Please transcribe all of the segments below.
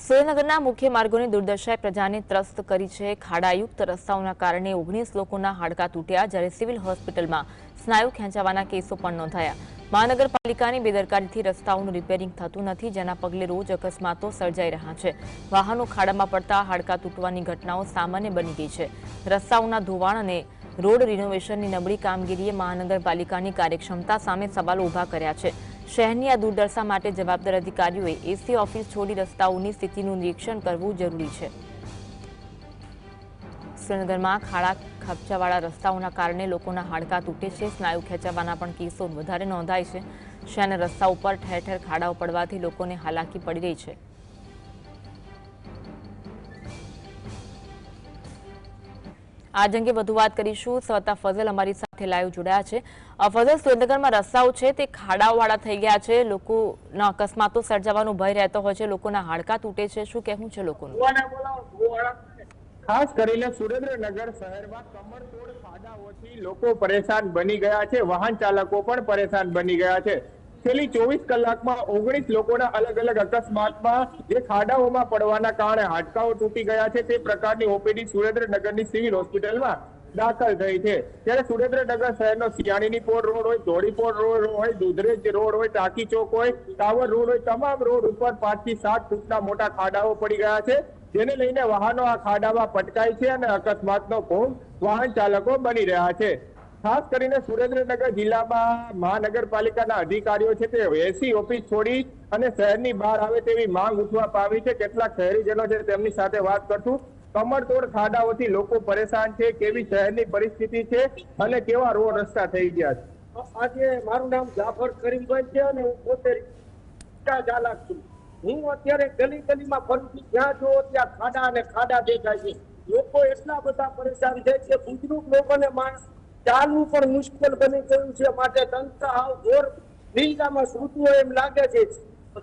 સુરેન્દ્રનગરના મુખ્ય માર્ગોની દુર્દશાએ પ્રજાને ત્રસ્ત કરી છે। ખાડાયુક્ત રસ્તાઓના કારણે 19 લોકોના હાડકાં તૂટ્યા, જ્યારે સિવિલ હોસ્પિટલમાં સ્નાયુ ખેંચાવાના કેસો પણ નોંધાયા। મહાનગરપાલિકાની બેદરકારીથી રસ્તાઓનું રિપેરિંગ થતું નથી, જેના પગલે રોજ અકસ્માતો સર્જાઈ રહ્યા છે। વાહનો ખાડામાં પડતા હાડકાં તૂટવાની ઘટનાઓ સામાન્ય બની ગઈ છે। રસ્તાઓના ધોવાણ અને રોડ રિનોવેશનની નબળી કામગીરીએ મહાનગરપાલિકાની કાર્યક્ષમતા સામે સવાલો ઊભા કર્યા છે। શહેરની આ દુર્દશા માટે જવાબદાર અધિકારીઓએ એસી ઓફિસ છોડી રસ્તાઓની સ્થિતિનું નિરીક્ષણ કરવું જરૂરી છે। સુરેન્દ્રનગરમાં ખાડા ખબચાવાળા રસ્તાઓના કારણે લોકોના હાડકાં તૂટે છે, સ્નાયુ ખેંચાવાના પણ કેસો વધારે નોંધાય છે। શહેરના રસ્તા ઉપર ઠેર ઠેર ખાડાઓ પડવાથી લોકોને હાલાકી પડી રહી છે। આ અંગે વધુ વાત કરીશું। સવતા ફઝલ અમારી સાથે લાઈવ જોડાયા છે। ફઝલ, સુરેન્દ્રનગરમાં રસ્તાઓ છે તે ખાડાઓવાળા થઈ ગયા છે, લોકોના અકસ્માતો સર્જાવાનો ભય રહેતો હોય છે, લોકોના હાડકાં તૂટે છે, શું કહેવું છે લોકોનું? ખાસ કરીને સુરેન્દ્રનગર શહેરમાં કમરતોડ ખાડાઓથી લોકો પરેશાન બની ગયા છે, વાહન ચાલકો પણ પરેશાન બની ગયા છે। છેલ્લી 24 કલાકમાં 19 લોકોના અલગ અલગ અકસ્માતમાં જે ખાડાઓમાં પડવાના કારણે હાડકાઓ તૂટી ગયા છે, તે પ્રકારની ઓપીડી સુરેન્દ્રનગરની સિવિલ હોસ્પિટલમાં દાખલ થઈ છે। ત્યારે સુરેન્દ્રનગર શહેરનો સિયાણીની પોળ રોડ હોય, ધોળીપોળ રોડ હોય, દુધરેજ રોડ હોય, ટાંકી ચોક હોય, ટાવર રોડ હોય, તમામ રોડ ઉપર 5 થી 7 ફૂટના મોટા ખાડાઓ પડી ગયા છે, જેને લઈને વાહનો આ ખાડામાં પટકાય છે અને અકસ્માતનો ભોગ વાહન ચાલકો બની રહ્યા છે। ખાસ કરીને સુરેન્દ્રનગર જિલ્લામાં મહાનગરપાલિકાના અધિકારીઓ છે તે એસી ઓફિસ છોડી અને શહેરની બહાર આવે તેવી માંગ ઉઠવા પામી છે। કેટલાક શહેરીજનો છે તેમની સાથે વાત કરશું। કમરતોડ ખાડાઓથી લોકો પરેશાન છે, કેવી શહેરની પરિસ્થિતિ છે અને કેવા રોડ રસ્તા થઈ ગયા છે? આજે મારું નામ જાફર કરીમભાઈ છે અને હું પોતે ચાલક છું। હું અત્યારે ગલી ગલીમાં ફરું છું, જ્યાં જોવો ત્યાં ખાડા અને ખાડા દેખાય છે। લોકો એટલા બધા પરેશાન છે કે બુજુર્ગ લોકોને ચાલવું પણ મુશ્કેલ બની ગયું છે, માટે તંત્ર હાવ ઘોર નિંદામાં સૂતું હોય એમ લાગે છે।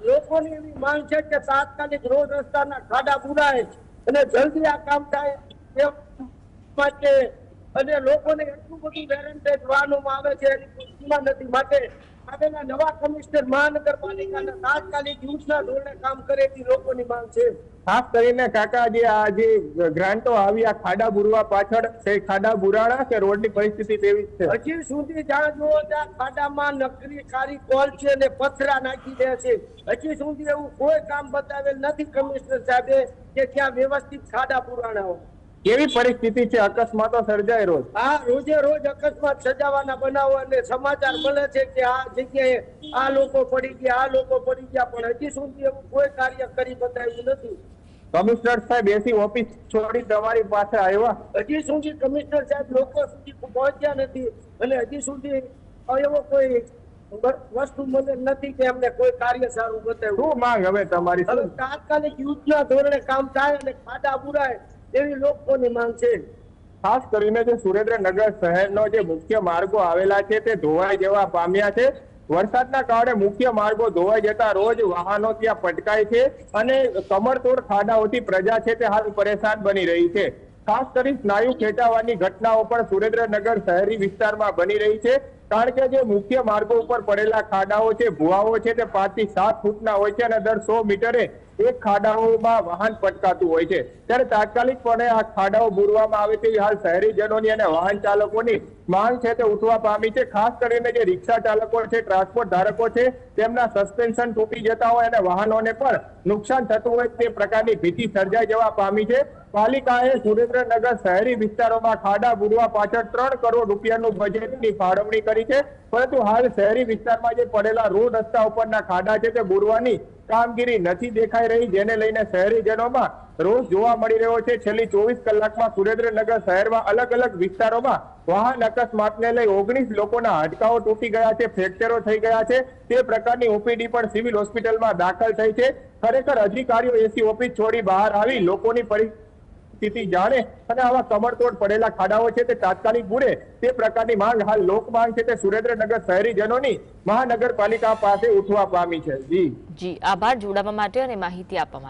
લોકોની એવી માંગ છે કે તાત્કાલિક રોડ રસ્તાના ખાડા પુરાય અને જલ્દી આ કામ થાય એ માટે, અને લોકોને એટલું બધું વેરંટેજ વાહનોમાં આવે છે એની સીમા નથી, માટે આવેલા નવા કમિશનર મહાનગરપાલિકાના તાત્કાલિક યુદ્ધના ધોરણે કામ કરે એવી લોકોની માંગ છે। ખાસ કરીને કાકા, જે ગ્રાન્ટો આવી આ ખાડા બુરવા પાછળ છે, ખાડા બુરાણા કે રોડની પરિસ્થિતિ કેવી છે? હજી સુધી જ્યાં જોવો ત્યાં ખાડામાં નકરી કારી કોલ છે અને પથરા નાખી દે છે। હજી સુધી એવું કોઈ કામ બતાવેલ નથી કમિશનર સાહેબે કે ત્યાં વ્યવસ્થિત ખાડા પુરાણા હોય। કેવી પરિસ્થિતિ છે? અકસ્માતો સર્જાય રોજ? હા, રોજે રોજ અકસ્માત સર્જાવાના બનાવો અને સમાચાર મળે છે કે આ જગ્યાએ આ લોકો પડી ગયા, આ લોકો પડી ગયા, પણ હજી સુધી એવું કોઈ કાર્ય કરી બતાવ્યું નથી। કમિશનર સાહેબ એસી ઓફિસ છોડી તમારી પાસે આવ્યા? હજી સુધી કમિશનર સાહેબ લોકો સુધી પહોંચ્યા નથી અને હજી સુધી એવો કોઈ વસ્તુ મને નથી કે એમને કોઈ કાર્ય સારું બતાવ્યું। શું માંગ હવે તમારી? હવે તાત્કાલિક યુદ્ધના ધોરણે કામ થાય અને ખાડા પુરાય એવી લોકોની માંગ છે। ખાસ કરીને જે સુરેન્દ્રનગર શહેરનો જે મુખ્ય માર્ગો આવેલા છે તે ધોવાઈ જવા પામ્યા છે। વરસાદના કારણે મુખ્ય માર્ગો ધોવાઈ જતા રોજ વાહનો ત્યાં પટકાય છે અને કમરતોડ ખાડાઓથી પ્રજા છે તે હાલ પરેશાન બની રહી છે। ખાસ કરી સ્નાયુ ખેંચાવાની ઘટનાઓ પણ સુરેન્દ્રનગર શહેરી વિસ્તારમાં બની રહી છે, કારણ કે જે મુખ્ય માર્ગો ઉપર પડેલા ખાડાઓ છે, ભુવાઓ છે તે 5 થી 7 ફૂટના હોય છે અને દર 100 મીટરે એક ખાડાઓમાં વાહન પટકાતું હોય છે। ત્યારે તાત્કાલિકપણે આ ખાડાઓ બુરવામાં આવે તેવી હાલ શહેરીજનોની અને વાહન ચાલકોની માંગ છે તે ઉઠવા પામી છે। ખાસ કરીને જે રિક્ષા ચાલકો છે, ટ્રાન્સપોર્ટ ધારકો છે, તેમના સસ્પેન્શન તૂટી જતા હોય અને વાહનોને પણ નુકસાન થતું હોય તે પ્રકારની ભીતિ સર્જાઈ જવા પામી છે। પાલિકાએ સુરેન્દ્રનગર શહેરી વિસ્તારોમાં ખાડા બુરવા પાછળ 3 કરોડ રૂપિયાનું બજેટની ફાળવણી કરી છે, પરંતુ હાલ શહેરી વિસ્તારમાં જે પડેલા રોડ રસ્તા ઉપરના ખાડા છે તે બુરવાની કામગીરી નથી દેખાઈ રહી, જેને લઈને શહેરીજનોમાં રોષ જોવા મળી રહ્યો છે। છેલ્લી 24 કલાકમાં સુરેન્દ્રનગર શહેરમાં અલગ અલગ વિસ્તારોમાં વાહન અકસ્માતને લઈ 19 લોકોના હાડકાઓ તૂટી ગયા છે, ફ્રેક્ચરો થઈ ગયા છે, તે પ્રકારની ઓપીડી પણ સિવિલ હોસ્પિટલમાં દાખલ થઈ છે। ખરેખર અધિકારીઓ એસી ઓફિસ છોડી બહાર આવી લોકોની પરિસ્થિતિ જાણે અને આવા કમરતોડ પડેલા ખાડાઓ છે તે તાત્કાલિક પૂરે તે પ્રકારની માંગ હાલ લોક માંગ છે તે સુરેન્દ્રનગર શહેરીજનોની મહાનગરપાલિકા પાસે ઉઠવા પામી છે। જી આભાર જોડાવા માટે અને માહિતી આપવા માટે।